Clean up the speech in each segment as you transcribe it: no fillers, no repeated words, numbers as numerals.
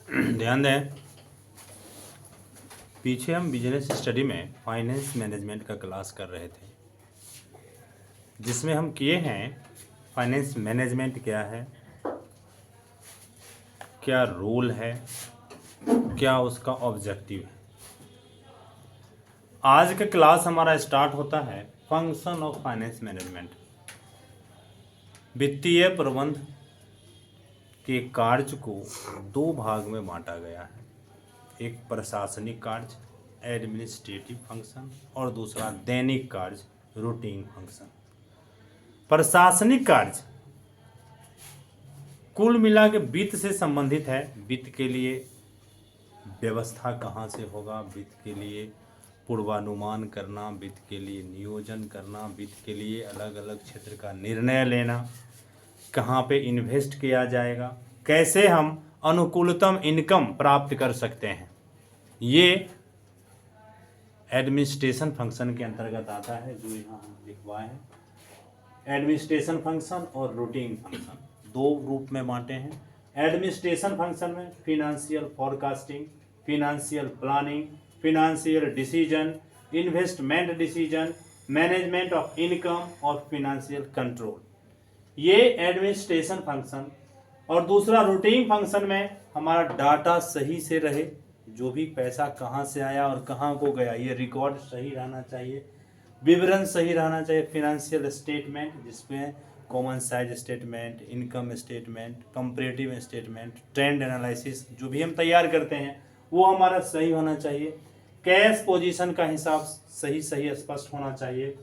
ध्यान दें, पीछे हम बिजनेस स्टडी में फाइनेंस मैनेजमेंट का क्लास कर रहे थे, जिसमें हम किए हैं फाइनेंस मैनेजमेंट क्या है, क्या रोल है, क्या उसका ऑब्जेक्टिव है। आज का क्लास हमारा स्टार्ट होता है फंक्शन ऑफ फाइनेंस मैनेजमेंट। वित्तीय प्रबंध के कार्य को दो भाग में बांटा गया है, एक प्रशासनिक कार्य एडमिनिस्ट्रेटिव फंक्शन और दूसरा दैनिक कार्य रूटीन फंक्शन। प्रशासनिक कार्य कुल मिला के वित्त से संबंधित है। वित्त के लिए व्यवस्था कहाँ से होगा, वित्त के लिए पूर्वानुमान करना, वित्त के लिए नियोजन करना, वित्त के लिए अलग अलग क्षेत्र का निर्णय लेना, कहाँ पे इन्वेस्ट किया जाएगा, कैसे हम अनुकूलतम इनकम प्राप्त कर सकते हैं, ये एडमिनिस्ट्रेशन फंक्शन के अंतर्गत आता है, जो यहाँ हम लिखवाए हैं। एडमिनिस्ट्रेशन फंक्शन और रूटीन फंक्शन दो रूप में बांटे हैं। एडमिनिस्ट्रेशन फंक्शन में financial forecasting, financial planning, financial decision, investment decision, management of income और फिनेंशियल कंट्रोल, ये एडमिनिस्ट्रेशन फंक्शन। और दूसरा रूटीन फंक्शन में हमारा डाटा सही से रहे, जो भी पैसा कहाँ से आया और कहाँ को गया, ये रिकॉर्ड सही रहना चाहिए, विवरण सही रहना चाहिए। फिनेंशियल स्टेटमेंट जिसमें common size statement, income statement, comparative statement, trend analysis जो भी हम तैयार करते हैं वो हमारा सही होना चाहिए। कैश पोजीशन का हिसाब सही स्पष्ट होना चाहिए।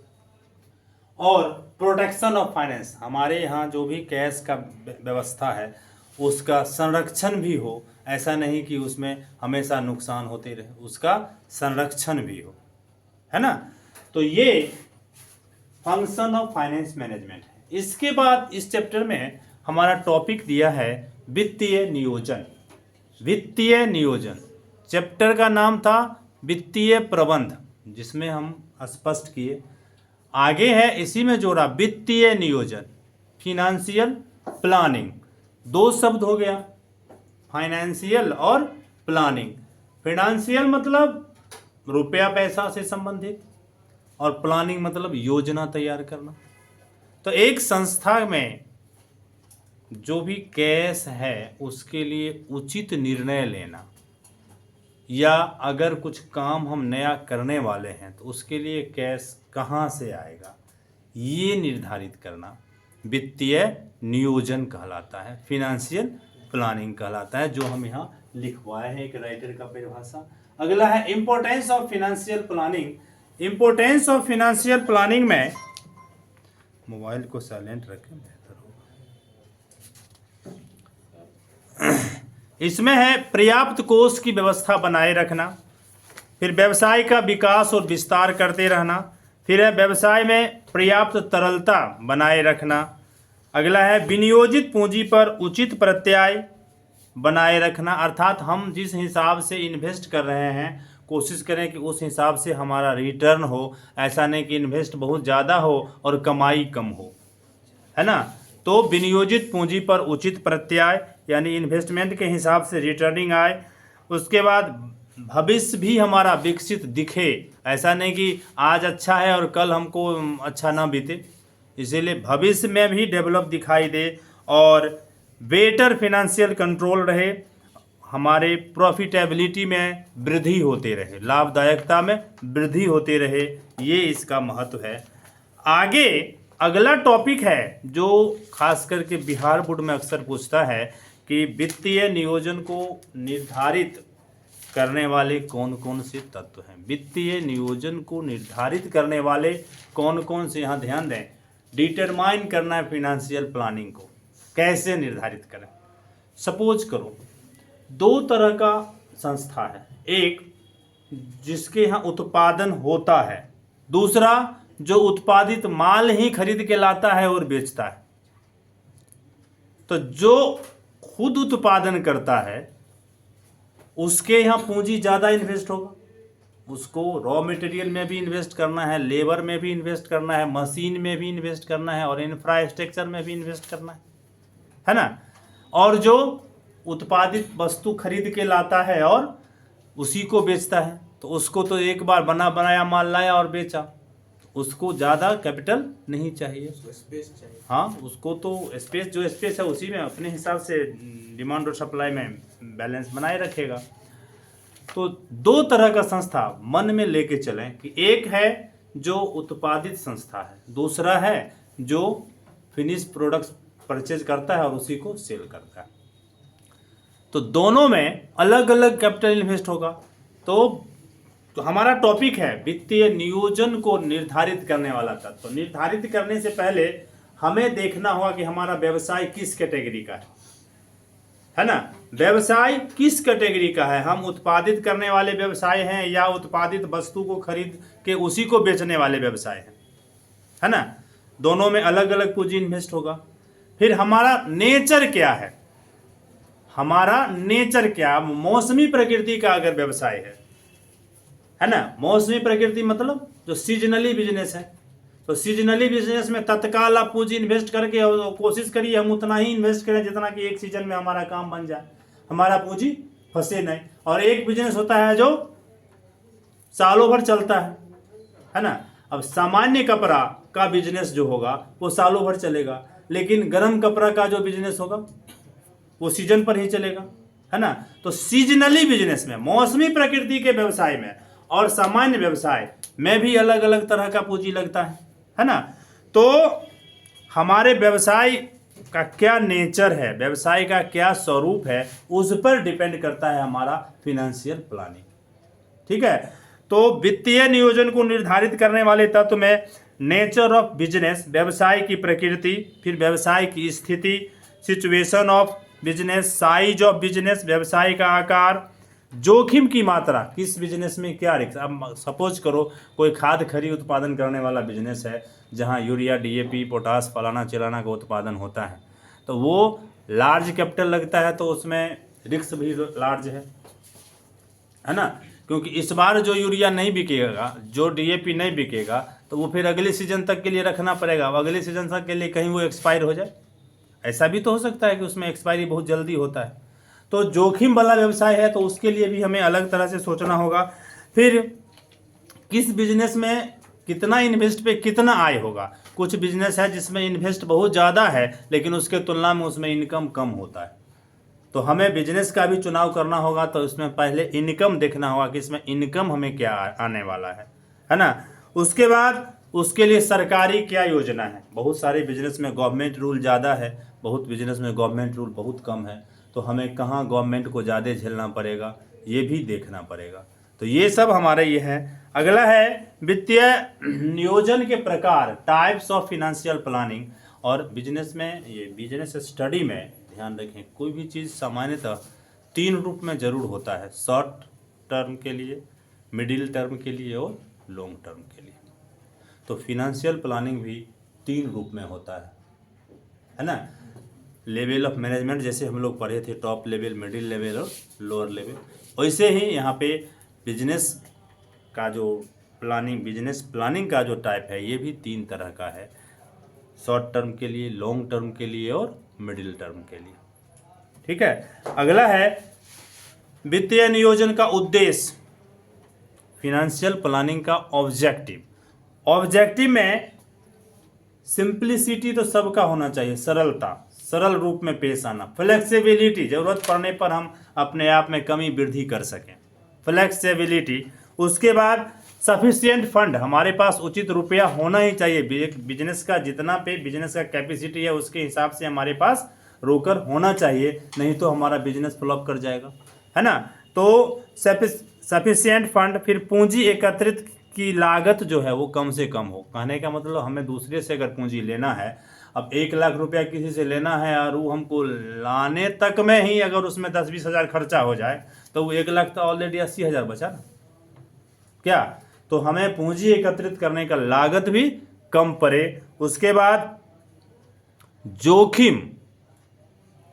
और प्रोटेक्शन ऑफ फाइनेंस, हमारे यहाँ जो भी कैश का व्यवस्था है उसका संरक्षण भी हो, ऐसा नहीं कि उसमें हमेशा नुकसान होते रहे, उसका संरक्षण भी हो, है ना। तो ये फंक्शन ऑफ फाइनेंस मैनेजमेंट है। इसके बाद इस चैप्टर में हमारा टॉपिक दिया है वित्तीय नियोजन। वित्तीय नियोजन चैप्टर का नाम था वित्तीय प्रबंध, जिसमें हम स्पष्ट किए। आगे है इसी में जोड़ा वित्तीय नियोजन, फिनेंशियल प्लानिंग, दो शब्द हो गया, फाइनेंशियल और प्लानिंग। फाइनेंशियल मतलब रुपया पैसा से संबंधित और प्लानिंग मतलब योजना तैयार करना। तो एक संस्था में जो भी कैश है उसके लिए उचित निर्णय लेना, या अगर कुछ काम हम नया करने वाले हैं तो उसके लिए कैश कहाँ से आएगा, ये निर्धारित करना वित्तीय नियोजन कहलाता है, फिनेंशियल प्लानिंग कहलाता है, जो हम यहाँ लिखवाए हैं एक राइटर का परिभाषा। अगला है importance of financial planning. Importance of financial planning में, मोबाइल को साइलेंट रखें बेहतर होगा। इसमें है पर्याप्त कोष की व्यवस्था बनाए रखना, फिर व्यवसाय का विकास और विस्तार करते रहना, फिर है व्यवसाय में पर्याप्त तरलता बनाए रखना। अगला है विनियोजित पूंजी पर उचित प्रत्याय बनाए रखना, अर्थात हम जिस हिसाब से इन्वेस्ट कर रहे हैं कोशिश करें कि उस हिसाब से हमारा रिटर्न हो, ऐसा नहीं कि इन्वेस्ट बहुत ज़्यादा हो और कमाई कम हो, है ना। तो विनियोजित पूंजी पर उचित प्रत्याय यानी इन्वेस्टमेंट के हिसाब से रिटर्निंग आए। उसके बाद भविष्य भी हमारा विकसित दिखे, ऐसा नहीं कि आज अच्छा है और कल हमको अच्छा ना बीते, इसीलिए भविष्य में भी डेवलप दिखाई दे। और बेटर फिनेंशियल कंट्रोल रहे, हमारे प्रॉफिटेबिलिटी में वृद्धि होते रहे, लाभदायकता में वृद्धि होते रहे, ये इसका महत्व है। आगे अगला टॉपिक है जो खास करके बिहार बोर्ड में अक्सर पूछता है कि वित्तीय नियोजन को निर्धारित करने वाले कौन कौन से तत्व हैं। वित्तीय नियोजन को निर्धारित करने वाले कौन कौन से, यहाँ ध्यान दें, डिटरमाइन करना है फिनेंशियल प्लानिंग को कैसे निर्धारित करें। सपोज करो दो तरह का संस्था है, एक जिसके यहाँ उत्पादन होता है, दूसरा जो उत्पादित माल ही खरीद के लाता है और बेचता है। तो जो खुद उत्पादन करता है उसके यहाँ पूंजी ज़्यादा इन्वेस्ट होगा, उसको रॉ मटेरियल में भी इन्वेस्ट करना है, लेबर में भी इन्वेस्ट करना है, मशीन में भी इन्वेस्ट करना है और इंफ्रास्ट्रक्चर में भी इन्वेस्ट करना है ना। और जो उत्पादित वस्तु खरीद के लाता है और उसी को बेचता है, तो उसको तो एक बार बना बनाया माल लाया और बेचा, उसको ज़्यादा कैपिटल नहीं चाहिए, स्पेस चाहिए। हाँ, उसको तो स्पेस, जो स्पेस है उसी में अपने हिसाब से डिमांड और सप्लाई में बैलेंस बनाए रखेगा। तो दो तरह का संस्था मन में लेके चलें कि एक है जो उत्पादित संस्था है, दूसरा है जो फिनिश प्रोडक्ट्स परचेज करता है और उसी को सेल करता है। तो दोनों में अलग अलग कैपिटल इन्वेस्ट होगा। तो हमारा टॉपिक है वित्तीय नियोजन को निर्धारित करने वाला तत्व। तो निर्धारित करने से पहले हमें देखना होगा कि हमारा व्यवसाय किस कैटेगरी का है ना, व्यवसाय किस कैटेगरी का है। हम उत्पादित करने वाले व्यवसाय हैं या उत्पादित वस्तु को खरीद के उसी को बेचने वाले व्यवसाय हैं, है ना। दोनों में अलग अलग पूंजी इन्वेस्ट होगा। फिर हमारा नेचर क्या है, हमारा नेचर क्या, मौसमी प्रकृति का अगर व्यवसाय है ना, मौसमी प्रकृति मतलब जो सीजनली बिजनेस है, तो सीजनली बिजनेस में तत्काल आप पूंजी इन्वेस्ट करके और कोशिश करिए हम उतना ही इन्वेस्ट करें जितना कि एक सीजन में हमारा काम बन जाए, हमारा पूंजी फंसे नहीं। और एक बिजनेस होता है जो सालों भर चलता है ना। अब सामान्य कपड़ा का बिजनेस जो होगा वो सालों भर चलेगा, लेकिन गर्म कपड़ा का जो बिजनेस होगा वो सीजन पर ही चलेगा, है ना। तो सीजनली बिजनेस में, मौसमी प्रकृति के व्यवसाय में और सामान्य व्यवसाय में भी अलग अलग तरह का पूंजी लगता है ना। तो हमारे व्यवसाय का क्या नेचर है, व्यवसाय का क्या स्वरूप है, उस पर डिपेंड करता है हमारा फिनेंशियल प्लानिंग, ठीक है। तो वित्तीय नियोजन को निर्धारित करने वाले तत्व में नेचर ऑफ बिजनेस, व्यवसाय की प्रकृति, फिर व्यवसाय की स्थिति, situation of business, size of business, व्यवसाय का आकार, जोखिम की मात्रा, किस बिजनेस में क्या रिस्क। अब सपोज करो कोई खाद खरी उत्पादन करने वाला बिजनेस है जहां यूरिया, डीएपी, पोटास, फलाना चिलाना का उत्पादन होता है, तो वो लार्ज कैपिटल लगता है, तो उसमें रिस्क भी लार्ज है ना। क्योंकि इस बार जो यूरिया नहीं बिकेगा, जो डीएपी नहीं बिकेगा, तो वो फिर अगले सीजन तक के लिए रखना पड़ेगा। अब अगले सीजन तक के लिए कहीं वो एक्सपायर हो जाए, ऐसा भी तो हो सकता है कि उसमें एक्सपायरी बहुत जल्दी होता है। तो जोखिम वाला व्यवसाय है तो उसके लिए भी हमें अलग तरह से सोचना होगा। फिर किस बिजनेस में कितना इन्वेस्ट पे कितना आय होगा। कुछ बिजनेस है जिसमें इन्वेस्ट बहुत ज़्यादा है लेकिन उसके तुलना में उसमें इनकम कम होता है, तो हमें बिजनेस का भी चुनाव करना होगा। तो इसमें पहले इनकम देखना होगा कि इसमें इनकम हमें क्या आने वाला है ना। उसके बाद उसके लिए सरकारी क्या योजना है। बहुत सारे बिजनेस में गवर्नमेंट रूल ज़्यादा है, बहुत बिजनेस में गवर्नमेंट रूल बहुत कम है, तो हमें कहाँ गवर्नमेंट को ज़्यादा झेलना पड़ेगा ये भी देखना पड़ेगा। तो ये सब हमारे ये है। अगला है वित्तीय नियोजन के प्रकार, टाइप्स ऑफ फिनेंशियल प्लानिंग। और बिजनेस में, ये बिजनेस स्टडी में ध्यान रखें, कोई भी चीज़ सामान्यतः 3 रूप में ज़रूर होता है, शॉर्ट टर्म के लिए, मिडिल टर्म के लिए और लॉन्ग टर्म के लिए। तो फिनेंशियल प्लानिंग भी 3 रूप में होता है ना। लेवल ऑफ मैनेजमेंट जैसे हम लोग पढ़े थे, टॉप लेवल, मिडिल लेवल और लोअर लेवल, वैसे ही यहाँ पे बिजनेस का जो बिजनेस प्लानिंग का जो टाइप है ये भी 3 तरह का है, शॉर्ट टर्म के लिए, लॉन्ग टर्म के लिए और मिडिल टर्म के लिए, ठीक है। अगला है वित्तीय नियोजन का उद्देश्य, फिनेंशियल प्लानिंग का ऑब्जेक्टिव। ऑब्जेक्टिव में सिंप्लिसिटी तो सबका होना चाहिए, सरलता, सरल रूप में पेश आना, फ्लेक्सिबिलिटी, जरूरत पड़ने पर हम अपने आप में कमी वृद्धि कर सकें, फ्लेक्सिबिलिटी। उसके बाद सफिशिएंट फंड, हमारे पास उचित रुपया होना ही चाहिए। बिजनेस का जितना पे बिजनेस का कैपेसिटी है उसके हिसाब से हमारे पास रोकर होना चाहिए, नहीं तो हमारा बिजनेस फ्लॉप कर जाएगा, है ना। तो सफिशिएंट फंड। फिर पूंजी एकत्रित की लागत जो है वो कम से कम हो। कहने का मतलब हमें दूसरे से अगर पूंजी लेना है, अब 1 लाख रुपया किसी से लेना है और वो हमको लाने तक में ही अगर उसमें 10-20 हज़ार खर्चा हो जाए तो वो 1 लाख तो ऑलरेडी 80 हज़ार बचा ना क्या। तो हमें पूंजी एकत्रित करने का लागत भी कम पड़े। उसके बाद जोखिम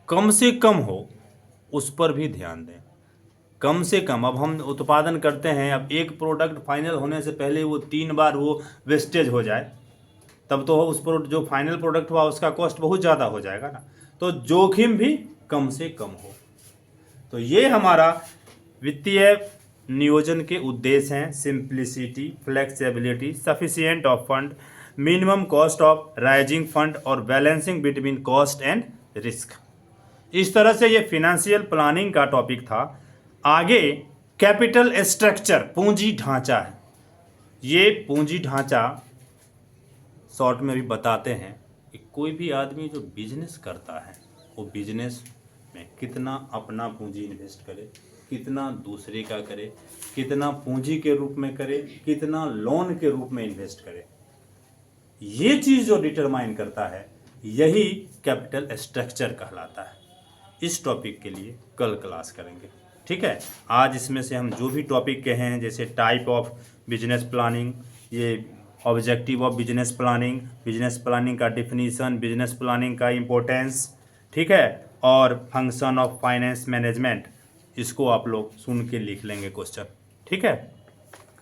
कम से कम हो, उस पर भी ध्यान दें, कम से कम। अब हम उत्पादन करते हैं, अब एक प्रोडक्ट फाइनल होने से पहले वो 3 बार वो वेस्टेज हो जाए, तब तो उस जो फाइनल प्रोडक्ट हुआ उसका कॉस्ट बहुत ज़्यादा हो जाएगा ना। तो जोखिम भी कम से कम हो, तो ये हमारा वित्तीय नियोजन के उद्देश्य हैं: simplicity, flexibility, sufficient of fund, minimum cost of raising fund और balancing between cost and risk. इस तरह से ये फिनेंशियल प्लानिंग का टॉपिक था। आगे कैपिटल स्ट्रक्चर, पूंजी ढांचा है। ये पूंजी ढांचा शॉर्ट में भी बताते हैं कि कोई भी आदमी जो बिजनेस करता है वो बिजनेस में कितना अपना पूंजी इन्वेस्ट करे, कितना दूसरे का करे, कितना पूंजी के रूप में करे, कितना लोन के रूप में इन्वेस्ट करे। ये चीज़ जो डिटरमाइन करता है यही कैपिटल स्ट्रक्चर कहलाता है। इस टॉपिक के लिए कल क्लास करेंगे, ठीक है। आज इसमें से हम जो भी टॉपिक कहे हैं, जैसे टाइप ऑफ बिजनेस प्लानिंग, ये ऑब्जेक्टिव ऑफ बिजनेस प्लानिंग का डिफिनीशन, बिजनेस प्लानिंग का इम्पोर्टेंस, ठीक है, और फंक्शन ऑफ फाइनेंस मैनेजमेंट, इसको आप लोग सुन के लिख लेंगे क्वेश्चन, ठीक है।